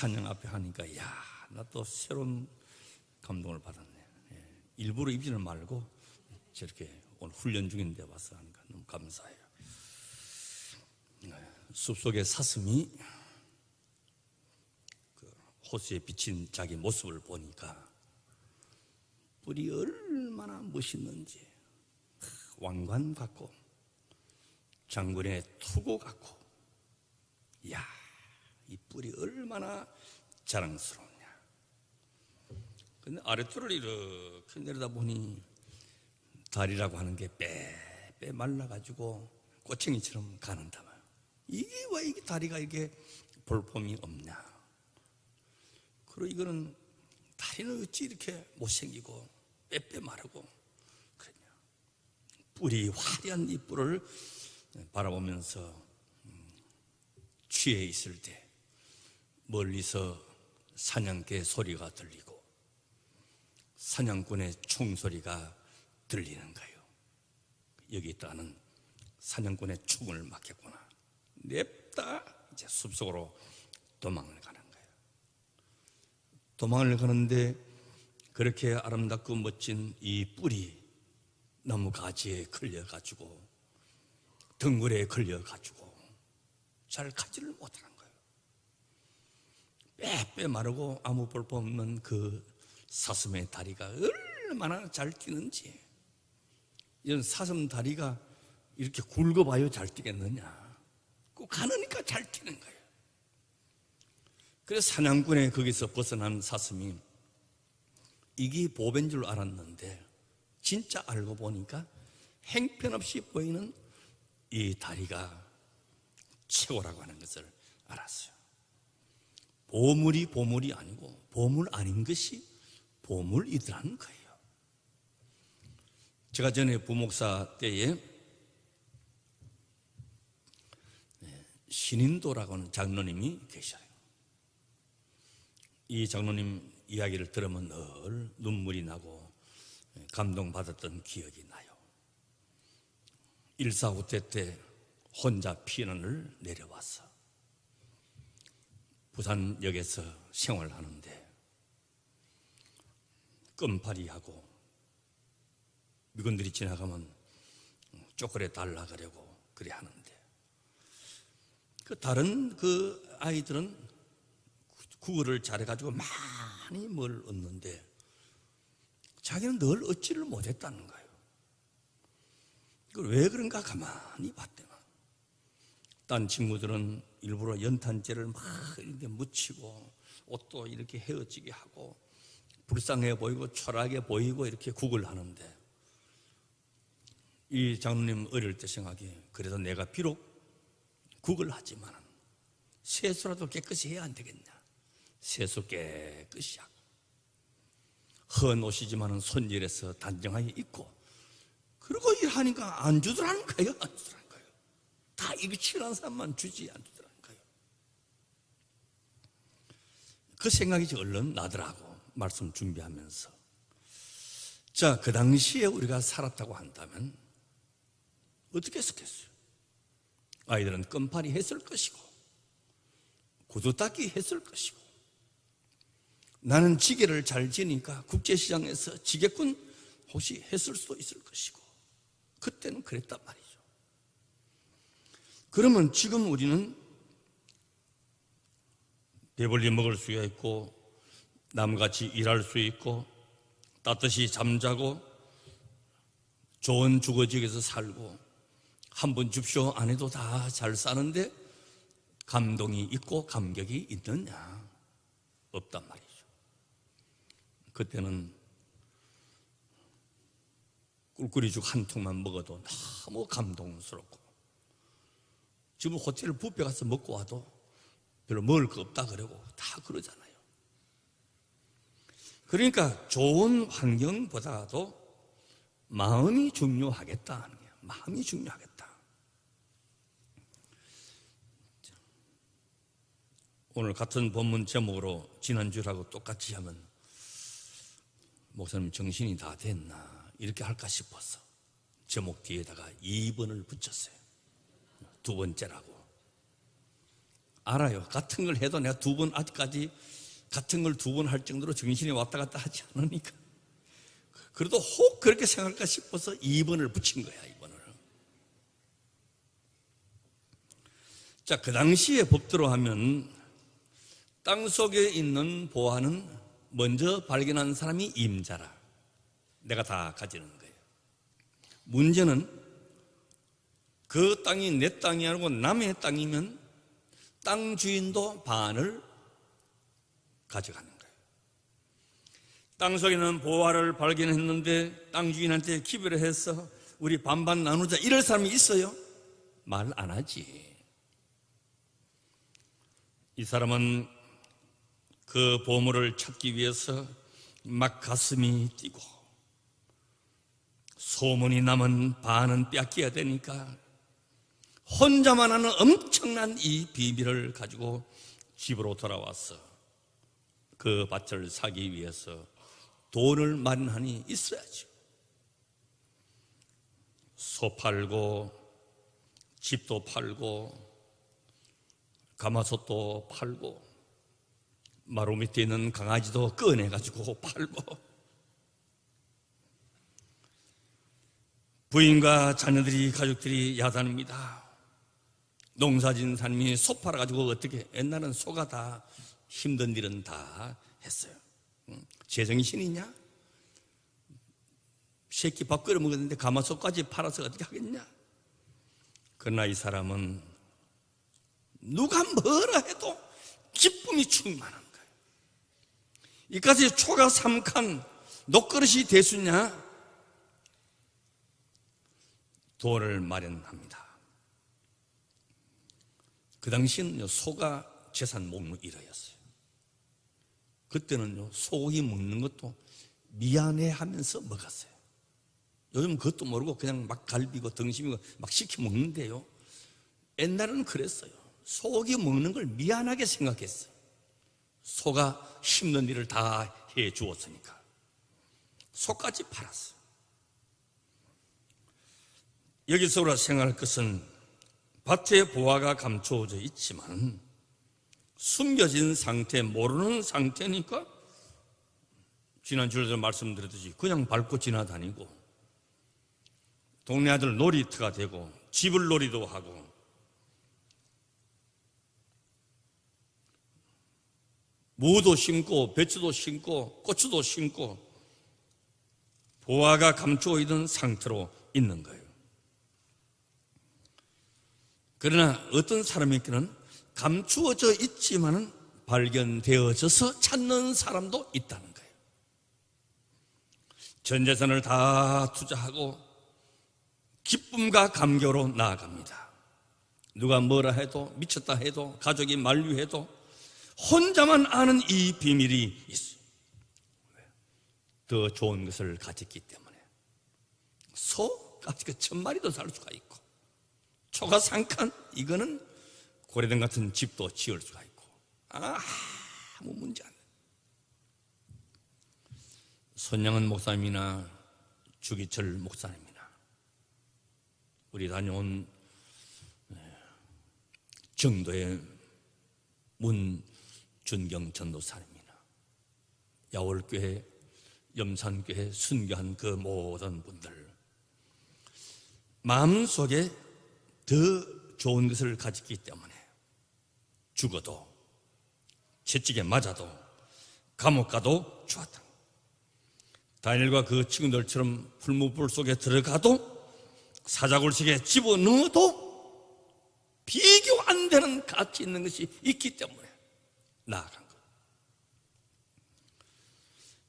찬양 앞에 하니까 나 또 새로운 감동을 받았네. 일부러 입지는 말고 저렇게 오늘 훈련 중인데 와서 하니까 너무 감사해요. 숲속의 사슴이 호수에 비친 자기 모습을 보니까 뿔이 얼마나 멋있는지, 왕관 같고 장군의 투구 같고, 이 뿔이 얼마나 자랑스러우냐. 근데 아래쪽을 이렇게 내려다보니 다리라고 하는 게 빼 말라가지고 꼬챙이처럼 가는다 말이야. 이게 왜 이게 다리가 이게 볼품이 없냐. 그리고 이거는 다리는 어찌 이렇게 못생기고 빼 마르고 그러냐. 뿔이 화려한 이 뿔을 바라보면서 취해 있을 때 멀리서 사냥개 소리가 들리고 사냥꾼의 총소리가 들리는 거예요. 여기 있다는 사냥꾼의 총을 맞겠구나. 냅다 이제 숲속으로 도망을 가는 거예요. 도망을 가는데 그렇게 아름답고 멋진 이 뿔이 나무 가지에 걸려가지고 덩굴에 걸려가지고 잘 가지를 못하는 거예요. 빼 마르고 아무 볼품 없는 그 사슴의 다리가 얼마나 잘 뛰는지. 이런 사슴 다리가 이렇게 굵어봐요 잘 뛰겠느냐. 꼭 가느니까 잘 뛰는 거예요. 그래서 사냥꾼의 거기서 벗어난 사슴이 이게 보배인 줄 알았는데 진짜 알고 보니까 행편없이 보이는 이 다리가 최고라고 하는 것을 알았어요. 보물이 아니고 보물 아닌 것이 보물이더라는 거예요. 제가 전에 부목사 때에 신인도라고 하는 장로님이 계셔요. 이 장로님 이야기를 들으면 늘 눈물이 나고 감동받았던 기억이 나요. 일사후퇴 때 혼자 피난을 내려와서 부산역에서 생활하는데 껌파리하고 미군들이 지나가면 초콜릿 달라 그러고 그래 하는데 그 다른 그 아이들은 국어를 잘해가지고 많이 뭘 얻는데 자기는 늘 얻지를 못했다는 거예요. 그걸 왜 그런가 가만히 봤더만 딴 친구들은 일부러 연탄재를 막 이렇게 묻히고 옷도 이렇게 헤어지게 하고 불쌍해 보이고 초라하게 보이고 이렇게 국을 하는데 이 장로님 어릴 때 생각이 그래도 내가 비록 국을 하지만 세수라도 깨끗이 해야 안 되겠냐. 세수 깨끗이 하고 헌 옷이지만 손질해서 단정하게 입고 그리고 일하니까 안 주더라는 거예요. 안 주더라는 거예요. 다 이거 친한 사람만 주지 안 주더라는 거예요. 그 생각이 얼른 나더라고 말씀 준비하면서. 자, 그 당시에 우리가 살았다고 한다면 어떻게 했었겠어요? 아이들은 껌파리 했을 것이고 구두 닦기 했을 것이고 나는 지게를 잘 지니까 국제시장에서 지게꾼 혹시 했을 수도 있을 것이고 그때는 그랬단 말이죠. 그러면 지금 우리는 배불리 먹을 수 있고 남같이 일할 수 있고 따뜻이 잠자고 좋은 주거지역에서 살고 한 번 줍쇼 안 해도 다 잘 사는데 감동이 있고 감격이 있느냐? 없단 말이죠. 그때는 꿀꿀이죽 한 통만 먹어도 너무 감동스럽고 지금 호텔 뷔페 가서 먹고 와도 별로 먹을 거 없다 그러고 다 그러잖아요. 그러니까 좋은 환경보다도 마음이 중요하겠다. 마음이 중요하겠다. 오늘 같은 본문 제목으로 지난주라고 똑같이 하면 목사님 정신이 다 됐나 이렇게 할까 싶어서 제목 뒤에다가 2번을 붙였어요. 두 번째라고. 알아요. 같은 걸 해도 내가 아직까지 같은 걸 2번 할 정도로 정신이 왔다 갔다 하지 않으니까. 그래도 혹 그렇게 생각할까 싶어서 2번을 붙인 거야, 2번을. 자, 그 당시의 법대로 하면 땅 속에 있는 보화는 먼저 발견한 사람이 임자라. 내가 다 가지는 거예요. 문제는 그 땅이 내 땅이 아니고 남의 땅이면 땅 주인도 반을 가져가는 거예요. 땅 속에 있는 보화를 발견했는데 땅 주인한테 기별을 해서 우리 반반 나누자 이럴 사람이 있어요? 말 안 하지. 이 사람은 그 보물을 찾기 위해서 막 가슴이 뛰고 소문이 나면 반은 뺏겨야 되니까 혼자만 하는 엄청난 이 비밀을 가지고 집으로 돌아왔어. 그 밭을 사기 위해서 돈을 마련하니 있어야죠. 소 팔고 집도 팔고 가마솥도 팔고 마루 밑에 있는 강아지도 꺼내가지고 팔고 부인과 자녀들이 가족들이 야단입니다. 농사진 사람이 소 팔아가지고 어떻게, 옛날은 소가 다 힘든 일은 다 했어요. 제정신이냐? 새끼 밥 끓여 먹었는데 가마솥까지 팔아서 어떻게 하겠냐? 그러나 이 사람은 누가 뭐라 해도 기쁨이 충만한 거예요. 이까지 초가 3칸 녹그릇이 대수냐? 돈을 마련합니다. 그 당시에는 소가 재산 목록 1호였어요. 그때는 소고기 먹는 것도 미안해 하면서 먹었어요. 요즘 그것도 모르고 그냥 막 갈비고 등심이고 막 시켜 먹는데요. 옛날에는 그랬어요. 소고기 먹는 걸 미안하게 생각했어요. 소가 힘든 일을 다 해 주었으니까. 소까지 팔았어요. 여기서 우리가 생각할 것은 밭에 보화가 감추어져 있지만 숨겨진 상태, 모르는 상태니까 지난주에도 말씀드렸듯이 그냥 밟고 지나다니고 동네 아들 놀이터가 되고 집을 놀이도 하고 무도 심고 배추도 심고 고추도 심고 보화가 감추어 있는 상태로 있는 거예요. 그러나 어떤 사람에게는 감추어져 있지만은 발견되어져서 찾는 사람도 있다는 거예요. 전 재산을 다 투자하고 기쁨과 감격으로 나아갑니다. 누가 뭐라 해도, 미쳤다 해도, 가족이 만류해도 혼자만 아는 이 비밀이 있어요. 더 좋은 것을 가졌기 때문에. 소까지 1000마리도 살 수가 있고 초가 3칸, 이거는 고래등 같은 집도 지을 수가 있고 아무 문제 안 돼. 손양은 목사님이나 주기철 목사님이나 우리 다녀온 정도의 문준경 전도사님이나 야월교회, 염산교회 순교한 그 모든 분들 마음속에 더 좋은 것을 가졌기 때문에 죽어도 채찍에 맞아도 감옥 가도 좋았다. 다니엘과 그 친구들처럼 풀무불 속에 들어가도 사자굴 속에 집어넣어도 비교 안 되는 가치 있는 것이 있기 때문에 나아간 것.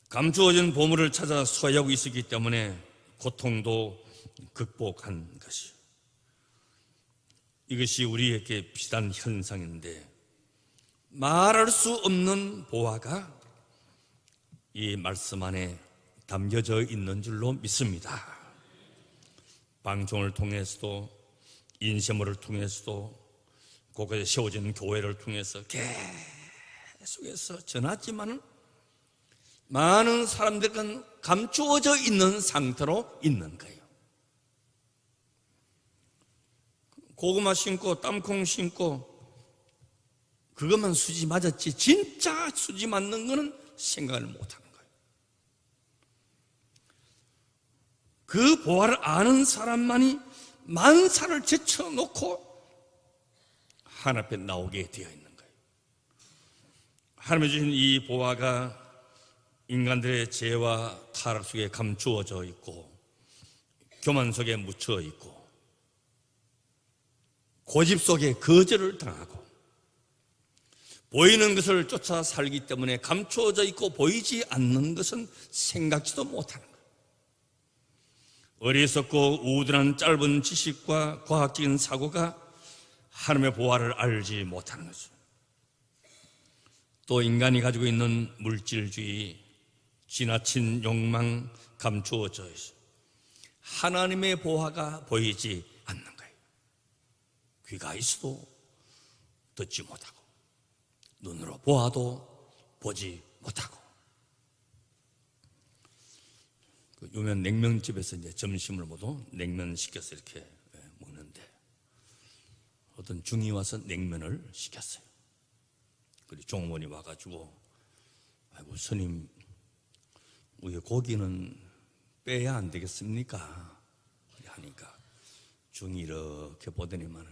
감추어진 보물을 찾아 소유하고 있었기 때문에 고통도 극복한 것이요. 이것이 우리에게 비슷한 현상인데 말할 수 없는 보화가 이 말씀 안에 담겨져 있는 줄로 믿습니다. 방송을 통해서도 인쇄물을 통해서도 곳곳에 세워진 교회를 통해서 계속해서 전하지만은 많은 사람들은 감추어져 있는 상태로 있는 거예요. 고구마 심고 땅콩 심고 그것만 수지 맞았지 진짜 수지 맞는 거는 생각을 못하는 거예요. 그 보화를 아는 사람만이 만사를 제쳐놓고 하나님 앞에 나오게 되어 있는 거예요. 하나님이 주신 이 보화가 인간들의 죄와 타락 속에 감추어져 있고 교만 속에 묻혀 있고 고집 속에 거절을 당하고 보이는 것을 쫓아 살기 때문에 감추어져 있고 보이지 않는 것은 생각지도 못하는 거예요. 어리석고 우둔한 짧은 지식과 과학적인 사고가 하나님의 보화를 알지 못하는 거죠. 또 인간이 가지고 있는 물질주의, 지나친 욕망, 감추어져 있어요. 하나님의 보화가 보이지 않는 거예요. 귀가 있어도 듣지 못하고 눈으로 보아도 보지 못하고. 그 유명 냉면집에서 이제 점심을 모두 냉면 시켜서 이렇게 먹는데 어떤 중이 와서 냉면을 시켰어요. 그리고 종업원이 와가지고 아이고 스님 우리 고기는 빼야 안 되겠습니까? 하니까 중이 이렇게 보더니만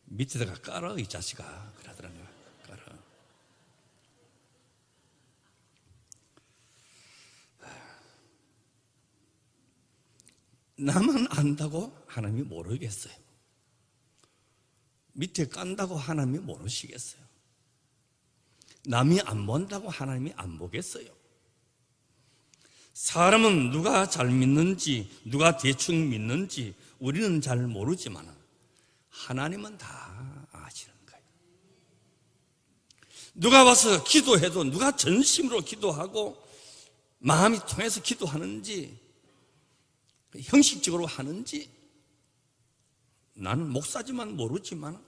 밑에다가 깔아 이 자식아 그러더라고요. 깔아. 나만 안다고 하나님이 모르겠어요. 밑에 깐다고 하나님이 모르시겠어요. 남이 안 본다고 하나님이 안 보겠어요. 사람은 누가 잘 믿는지 누가 대충 믿는지 우리는 잘 모르지만 하나님은 다 아시는 거예요. 누가 와서 기도해도 누가 전심으로 기도하고 마음이 통해서 기도하는지 형식적으로 하는지 나는 목사지만 모르지만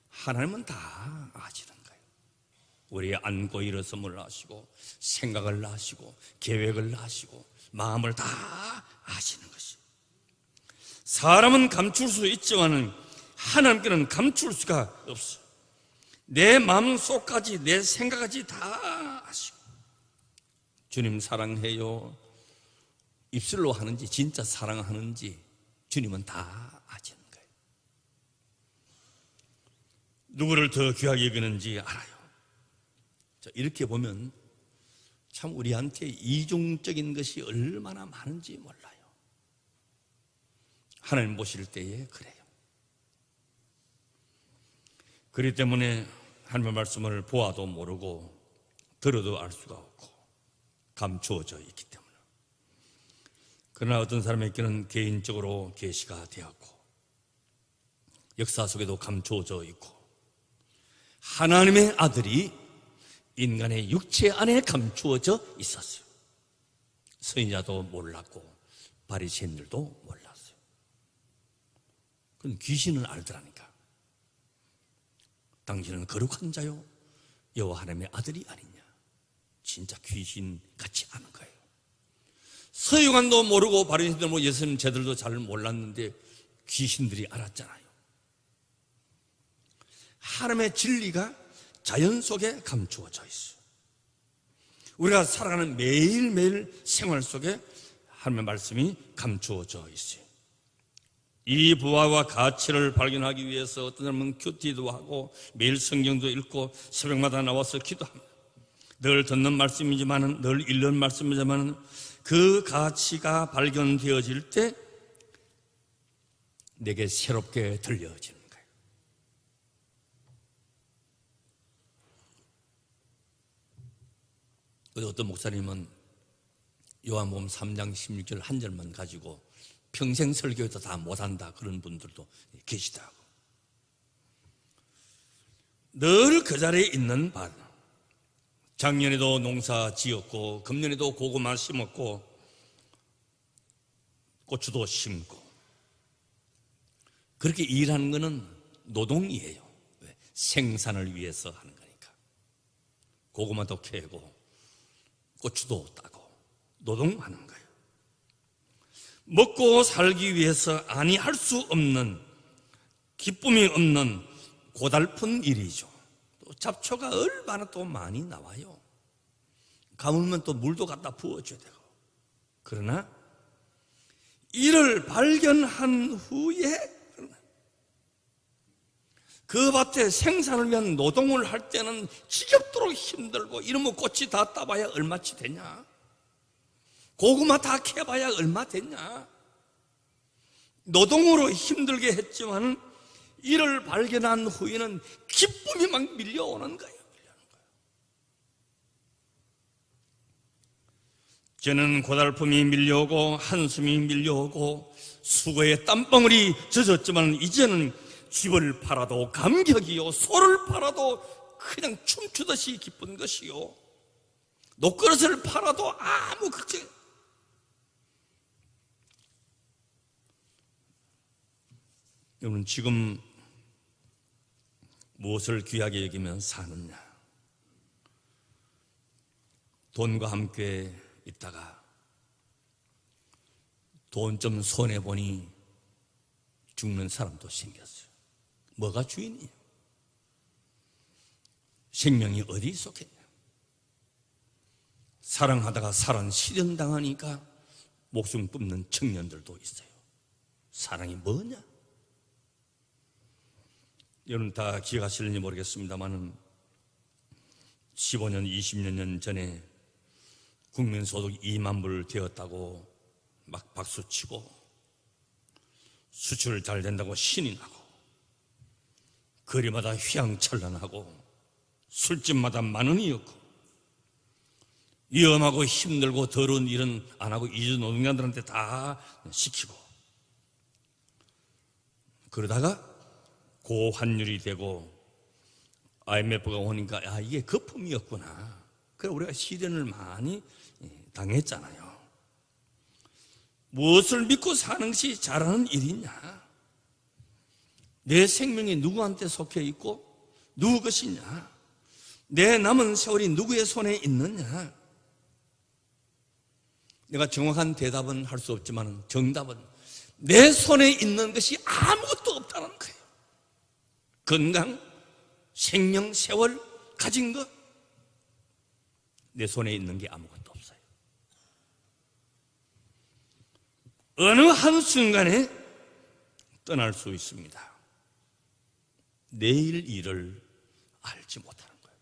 하나님은 다 아시는 거예요. 우리의 안고 일어섬을 아시고 생각을 아시고 계획을 아시고 마음을 다 아시는 것이. 사람은 감출 수 있지만 하나님께는 감출 수가 없어요. 내 마음속까지 내 생각까지 다 아시고 주님 사랑해요 입술로 하는지 진짜 사랑하는지 주님은 다 아시는 거예요. 누구를 더 귀하게 여기는지 알아요. 자, 이렇게 보면 참 우리한테 이중적인 것이 얼마나 많은지 몰라요. 하나님 보실 때에 그래요. 그렇기 때문에 하나님의 말씀을 보아도 모르고 들어도 알 수가 없고 감추어져 있기 때문에. 그러나 어떤 사람에게는 개인적으로 계시가 되었고 역사 속에도 감추어져 있고 하나님의 아들이 인간의 육체 안에 감추어져 있었어요. 선지자도 몰랐고 바리새인들도 몰랐어요. 그건 귀신은 알더라니까. 당신은 거룩한 자요 여호와 하나님의 아들이 아니냐. 진짜 귀신 같지 않은 거예요. 서유관도 모르고 바리새인도 모르고 예수님 제들도 잘 몰랐는데 귀신들이 알았잖아요. 하나님의 진리가 자연 속에 감추어져 있어요. 우리가 살아가는 매일매일 생활 속에 하나님의 말씀이 감추어져 있어요. 이 부활과 가치를 발견하기 위해서 어떤 사람은 큐티도 하고 매일 성경도 읽고 새벽마다 나와서 기도합니다. 늘 듣는 말씀이지만 늘 읽는 말씀이지만 그 가치가 발견되어질 때 내게 새롭게 들려지는 거예요. 어떤 목사님은 요한복음 3장 16절 한 절만 가지고 평생 설교해도 다 못한다 그런 분들도 계시더라고. 늘 그 자리에 있는 밭. 작년에도 농사 지었고 금년에도 고구마 심었고 고추도 심고 그렇게 일하는 것은 노동이에요. 생산을 위해서 하는 거니까. 고구마도 캐고 고추도 따고 노동하는 거예요. 먹고 살기 위해서 아니 할 수 없는 기쁨이 없는 고달픈 일이죠. 또 잡초가 얼마나 또 많이 나와요. 가물면 또 물도 갖다 부어줘야 되고. 그러나 이를 발견한 후에 그 밭에 생산을 위한 노동을 할 때는 지겹도록 힘들고, 이놈의 꽃이 다 따봐야 얼마치 되냐, 고구마 다 캐봐야 얼마 됐냐. 노동으로 힘들게 했지만 이를 발견한 후에는 기쁨이 막 밀려오는 거예요. 저는 고달픔이 밀려오고 한숨이 밀려오고 수고의 땀방울이 젖었지만 이제는 집을 팔아도 감격이요, 소를 팔아도 그냥 춤추듯이 기쁜 것이요, 녹그릇을 팔아도 아무 걱정. 여러분, 지금 무엇을 귀하게 여기면 사느냐? 돈과 함께 있다가 돈 좀 손해보니 죽는 사람도 생겼어요. 뭐가 주인이에요? 생명이 어디 속했냐? 사랑하다가 사랑 실현당하니까 목숨 끊는 청년들도 있어요. 사랑이 뭐냐? 여러분 다 기억하실는지 모르겠습니다만 15년, 20년 전에 국민소득 2만 불 되었다고 막 박수치고 수출 잘 된다고 신이 나고 거리마다 휘황찬란하고 술집마다 만원이었고 위험하고 힘들고 더러운 일은 안 하고 이주노동자들한테 다 시키고, 그러다가 고환율이 되고 IMF가 오니까 이게 거품이었구나. 그래서 우리가 시련을 많이 당했잖아요. 무엇을 믿고 사는 것이 잘하는 일이냐? 내 생명이 누구한테 속해 있고 누구 것이냐? 내 남은 세월이 누구의 손에 있느냐? 내가 정확한 대답은 할 수 없지만 정답은 내 손에 있는 것이 아무것도 없다는 거예요. 건강, 생명, 세월 가진 것, 내 손에 있는 게 아무것도 없어요. 어느 한순간에 떠날 수 있습니다. 내일 일을 알지 못하는 거예요.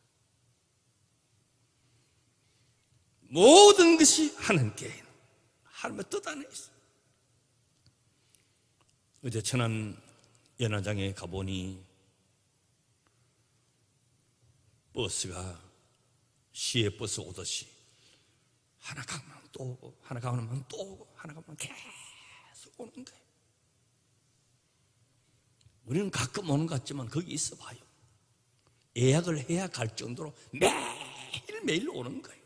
모든 것이 하나님께, 하나님의 뜻 안에 있어요. 어제 천안 연화장에 가보니 버스가 시외버스 오듯이 하나 가면 또 오고 하나 가면 또 오고 하나 가면 계속 오는 거예요. 우리는 가끔 오는 것 같지만 거기 있어 봐요. 예약을 해야 갈 정도로 매일매일 오는 거예요.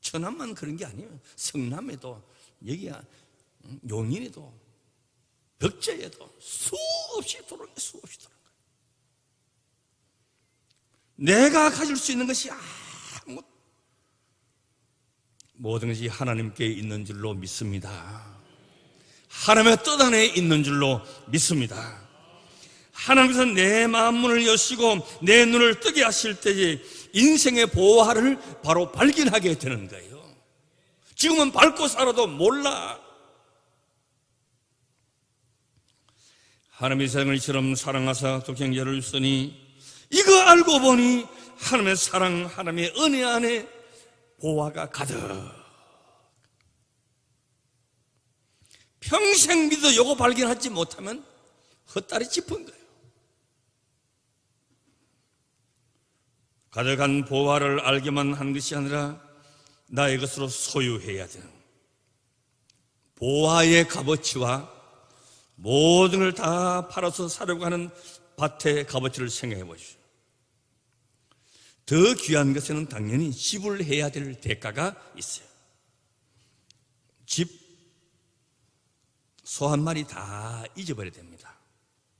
천안만 그런 게 아니에요. 성남에도, 여기야 용인에도, 벽제에도 수없이 들어오는 거예요. 수없이 들어오는 거예요. 내가 가질 수 있는 것이 모든 것이 하나님께 있는 줄로 믿습니다. 하나님의 뜻 안에 있는 줄로 믿습니다. 하나님께서 내 마음 문을 여시고 내 눈을 뜨게 하실 때에 인생의 보화를 바로 발견하게 되는 거예요. 지금은 밟고 살아도 몰라. 하나님의 세상을 이처럼 사랑하사 독생자를 주시니 이거 알고 보니 하나님의 사랑, 하나님의 은혜 안에 보화가 가득. 평생 믿어 요거 발견하지 못하면 헛다리 짚은 거예요. 가득한 보화를 알게만 한 것이 아니라 나의 것으로 소유해야 되는 보화의 값어치와 모든 걸 다 팔아서 사려고 하는 밭의 값어치를 생각해 보십시오. 더 귀한 것에는 당연히 지불해야 될 대가가 있어요. 집, 소 한 마리 다 잊어버려야 됩니다.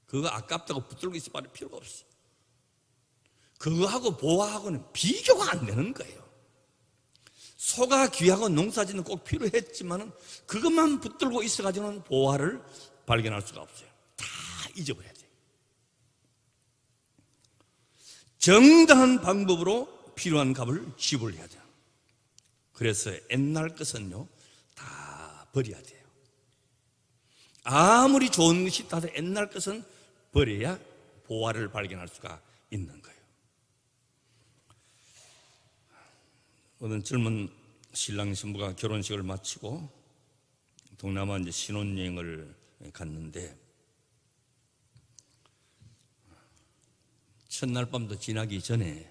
그거 아깝다고 붙들고 있을 필요가 없어요. 그거하고 보화하고는 비교가 안 되는 거예요. 소가 귀하고 농사짓는 꼭 필요했지만 그것만 붙들고 있어가지고는 보화를 발견할 수가 없어요. 다 잊어버려야 돼요. 정당한 방법으로 필요한 값을 지불해야 돼요. 그래서 옛날 것은요 다 버려야 돼요. 아무리 좋은 것이 있다도 옛날 것은 버려야 보화를 발견할 수가 있는 거예요. 어떤 젊은 신랑 신부가 결혼식을 마치고 동남아 이제 신혼여행을 갔는데 첫날 밤도 지나기 전에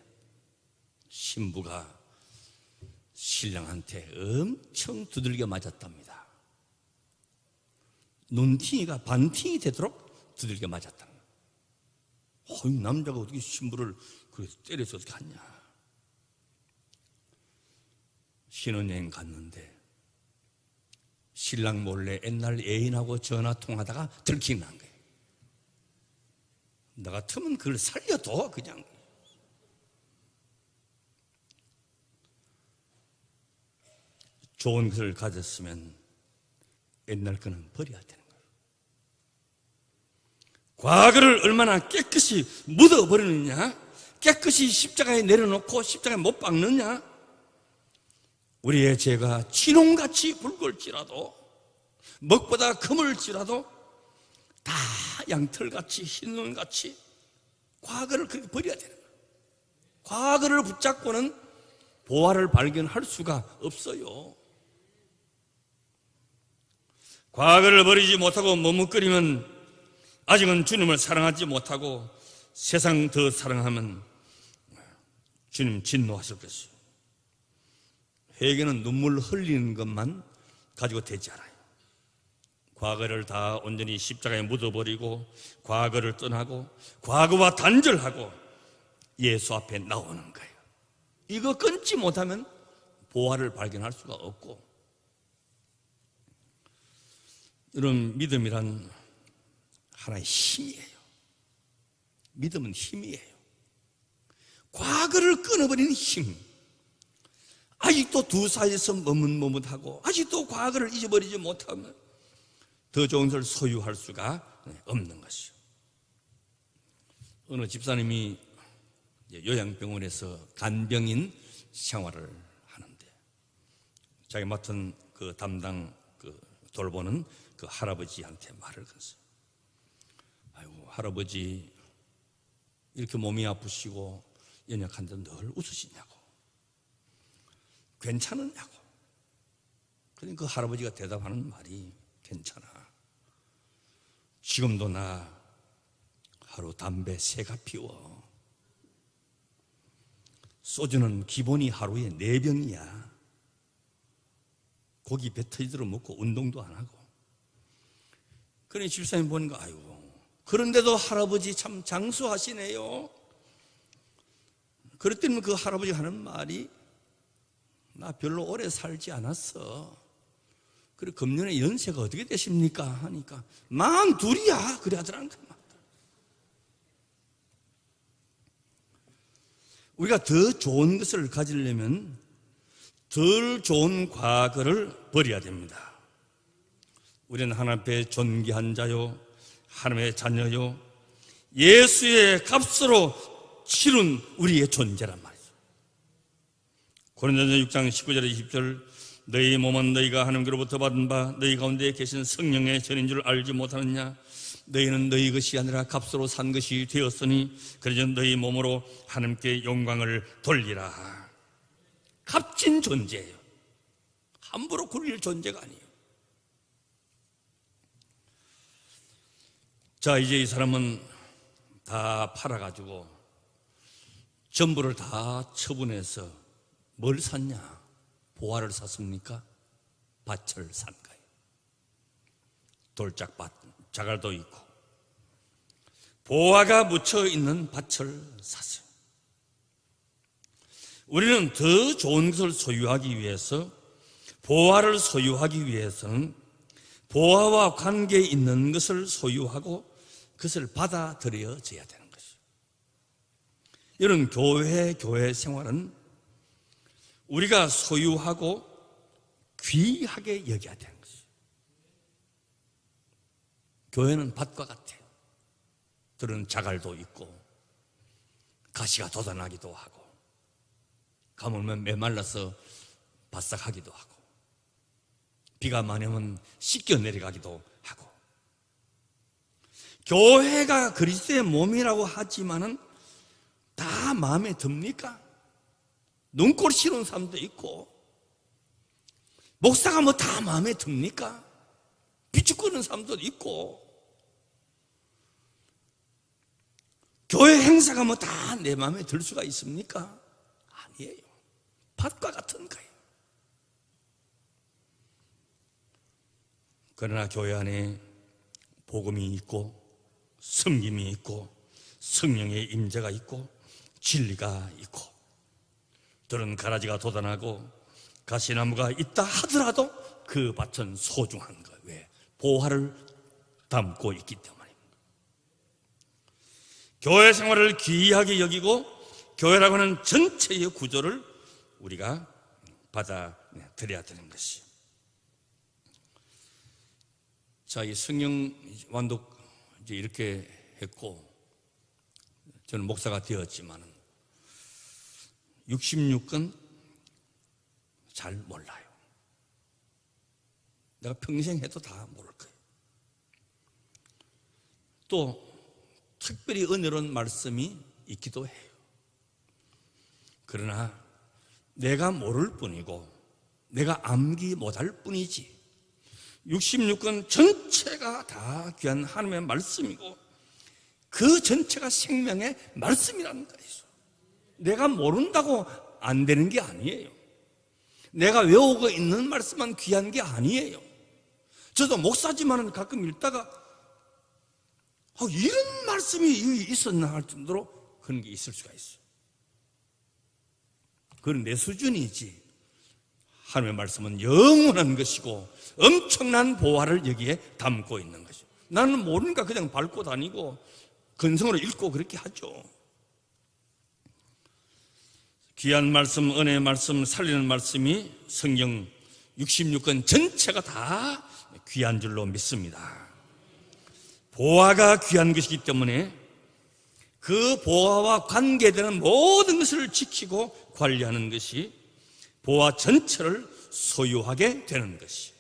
신부가 신랑한테 엄청 두들겨 맞았답니다. 눈팅이가 반팅이 되도록 두들겨 맞았다는 거예요. 남자가 어떻게 신부를 그렇게 때려서 어떻게 하냐. 신혼여행 갔는데 신랑 몰래 옛날 애인하고 전화통하다가 들키난 거예요. 나 같으면 그걸 살려둬 그냥. 좋은 것을 가졌으면 옛날 거는 버려야 되는 거예요. 과거를 얼마나 깨끗이 묻어버리느냐, 깨끗이 십자가에 내려놓고 십자가에 못 박느냐. 우리의 죄가 진홍같이 붉을지라도 먹보다 금을지라도 다 양털같이 흰눈같이 과거를 그렇게 버려야 되는 거예요. 과거를 붙잡고는 보화를 발견할 수가 없어요. 과거를 버리지 못하고 머뭇거리면 아직은 주님을 사랑하지 못하고 세상 더 사랑하면 주님 진노하실 것이요. 회개는 눈물 흘리는 것만 가지고 되지 않아요. 과거를 다 온전히 십자가에 묻어버리고 과거를 떠나고 과거와 단절하고 예수 앞에 나오는 거예요. 이거 끊지 못하면 보화를 발견할 수가 없고, 이런 믿음이란 하나의 힘이에요. 믿음은 힘이에요. 과거를 끊어버리는 힘. 아직도 두 사이에서 머뭇머뭇하고 아직도 과거를 잊어버리지 못하면 더 좋은 것을 소유할 수가 없는 것이요. 어느 집사님이 요양병원에서 간병인 생활을 하는데 자기 맡은 그 담당 돌보는 그 할아버지한테 말을 걸었어요. 아이고 할아버지 이렇게 몸이 아프시고 연약한데 늘 웃으시냐고, 괜찮으냐고. 그러니까 그 할아버지가 대답하는 말이, 괜찮아. 지금도 나 하루 담배 3가 피워. 소주는 기본이 하루에 4병이야. 고기 배 터지도록 먹고 운동도 안 하고. 그러니 집사님 보니까 아이고, 그런데도 할아버지 참 장수하시네요. 그랬더니 그 할아버지가 하는 말이, 나 별로 오래 살지 않았어. 그래 금년에 연세가 어떻게 되십니까? 하니까 42이야. 그래 하더라는 거야. 우리가 더 좋은 것을 가지려면 덜 좋은 과거를 버려야 됩니다. 우리는 하나님 앞에 존귀한 자요, 하나님의 자녀요, 예수의 값으로 치른 우리의 존재란 말이죠. 고린도전서 6장 19절에 20절, 너희 몸은 너희가 하나님께로부터 받은 바 너희 가운데 계신 성령의 전인 줄 알지 못하느냐. 너희는 너희 것이 아니라 값으로 산 것이 되었으니 그래서 너희 몸으로 하나님께 영광을 돌리라. 값진 존재예요. 함부로 굴릴 존재가 아니에요. 자, 이제 이 사람은 다 팔아가지고 전부를 다 처분해서 뭘 샀냐? 보화를 샀습니까? 밭을 산 거예요. 돌짝밭, 자갈도 있고 보화가 묻혀 있는 밭을 샀어요. 우리는 더 좋은 것을 소유하기 위해서, 보화를 소유하기 위해서는 보화와 관계 있는 것을 소유하고 그것을 받아들여져야 되는 것이죠. 이런 교회 생활은 우리가 소유하고 귀하게 여겨야 되는 것이죠. 교회는 밭과 같아요. 들은 자갈도 있고 가시가 돋아나기도 하고, 가물면 메말라서 바싹하기도 하고, 비가 많이 오면 씻겨 내려가기도 하고. 교회가 그리스도의 몸이라고 하지만은 다 마음에 듭니까? 눈꼴 싫은 사람도 있고, 목사가 뭐 다 마음에 듭니까? 비축거리는 사람도 있고, 교회 행사가 뭐 다 내 마음에 들 수가 있습니까? 아니에요. 밭과 같은 거예요. 그러나 교회 안에 복음이 있고, 섬김이 있고, 성령의 임재가 있고, 진리가 있고, 들은 가라지가 돋아나고 가시나무가 있다 하더라도 그 밭은 소중한 거예요. 왜? 보화를 담고 있기 때문입니다. 교회 생활을 귀하게 여기고 교회라고 하는 전체의 구조를 우리가 받아들여야 되는 것이. 자, 이 성령 완독 이제 이렇게 했고, 저는 목사가 되었지만은 66건 잘 몰라요. 내가 평생 해도 다 모를 거예요. 또 특별히 은혜로운 말씀이 있기도 해요. 그러나 내가 모를 뿐이고 내가 암기 못할 뿐이지 66권 전체가 다 귀한 하나님의 말씀이고 그 전체가 생명의 말씀이라는 거예요. 내가 모른다고 안 되는 게 아니에요. 내가 외우고 있는 말씀만 귀한 게 아니에요. 저도 목사지만은 가끔 읽다가 이런 말씀이 있었나 할 정도로 그런 게 있을 수가 있어요. 그건 내 수준이지. 하나님의 말씀은 영원한 것이고 엄청난 보화를 여기에 담고 있는 것이죠. 나는 모르니까 그냥 밟고 다니고 근성으로 읽고 그렇게 하죠. 귀한 말씀, 은혜의 말씀, 살리는 말씀이 성경 66권 전체가 다 귀한 줄로 믿습니다. 보화가 귀한 것이기 때문에 그 보화와 관계되는 모든 것을 지키고 관리하는 것이 보화 전체를 소유하게 되는 것이.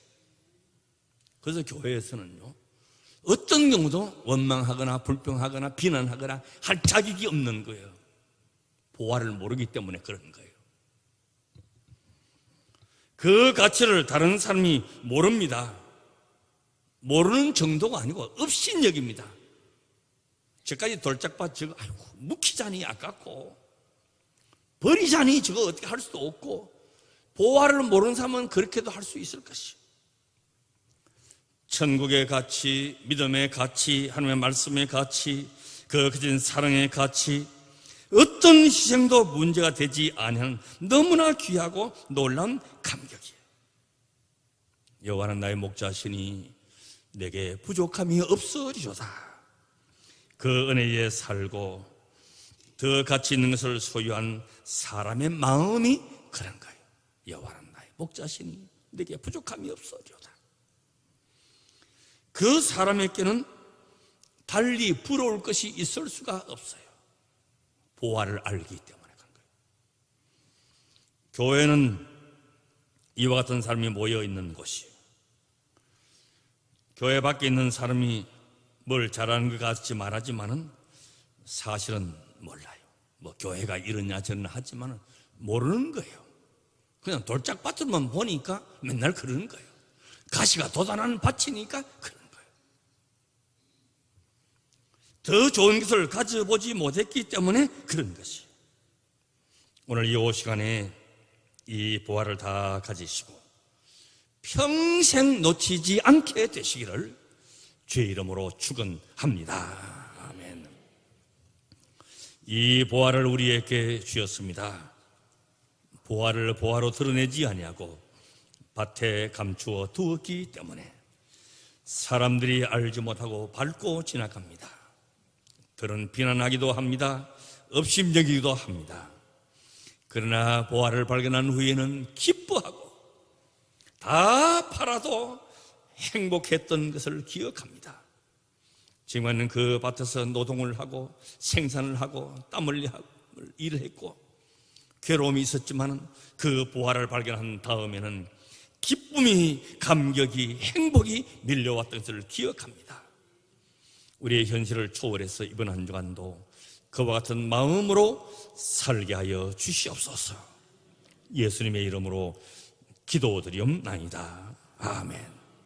그래서 교회에서는요, 어떤 경우도 원망하거나 불평하거나 비난하거나 할 자격이 없는 거예요. 보화를 모르기 때문에 그런 거예요. 그 가치를 다른 사람이 모릅니다. 모르는 정도가 아니고 업신여깁니다. 저까지 돌짝밭 저거 묵히자니 아깝고 버리자니 저거 어떻게 할 수도 없고 보화를 모르는 사람은 그렇게도 할 수 있을 것이. 천국의 가치, 믿음의 가치, 하나님의 말씀의 가치, 그 그진 사랑의 가치, 어떤 희생도 문제가 되지 않는 너무나 귀하고 놀라운 감격이에요. 여호와는 나의 목자시니 내게 부족함이 없으리로다. 그 은혜에 살고 더 가치 있는 것을 소유한 사람의 마음이 그런 거예요. 여호와는 나의 목자시니 내게 부족함이 없으리로다. 그 사람에게는 달리 부러울 것이 있을 수가 없어요. 보화를 알기 때문에 그런 거예요. 교회는 이와 같은 사람이 모여 있는 곳이에요. 교회 밖에 있는 사람이 뭘 잘하는 것 같지 말하지만은 사실은 몰라요. 뭐 교회가 이러냐 저러냐 하지만은 모르는 거예요. 그냥 돌짝밭을만 보니까 맨날 그러는 거예요. 가시가 돋아나는 밭이니까 그러는 거예요. 더 좋은 것을 가져보지 못했기 때문에 그런 것이. 오늘 이 시간에 이 보화를 다 가지시고 평생 놓치지 않게 되시기를 주의 이름으로 축원합니다. 아멘. 이 보화를 우리에게 주셨습니다. 보화를 보화로 드러내지 아니하고 밭에 감추어 두었기 때문에 사람들이 알지 못하고 밟고 지나갑니다. 들은 비난하기도 합니다. 업심여기기도 합니다. 그러나 보화를 발견한 후에는 기뻐하고 다 팔아도 행복했던 것을 기억합니다. 지금은 그 밭에서 노동을 하고 생산을 하고 땀 흘려 하고 일을 했고 괴로움이 있었지만 그 부활을 발견한 다음에는 기쁨이, 감격이, 행복이 밀려왔던 것을 기억합니다. 우리의 현실을 초월해서 이번 한 주간도 그와 같은 마음으로 살게 하여 주시옵소서. 예수님의 이름으로 기도드리옵나이다. 아멘.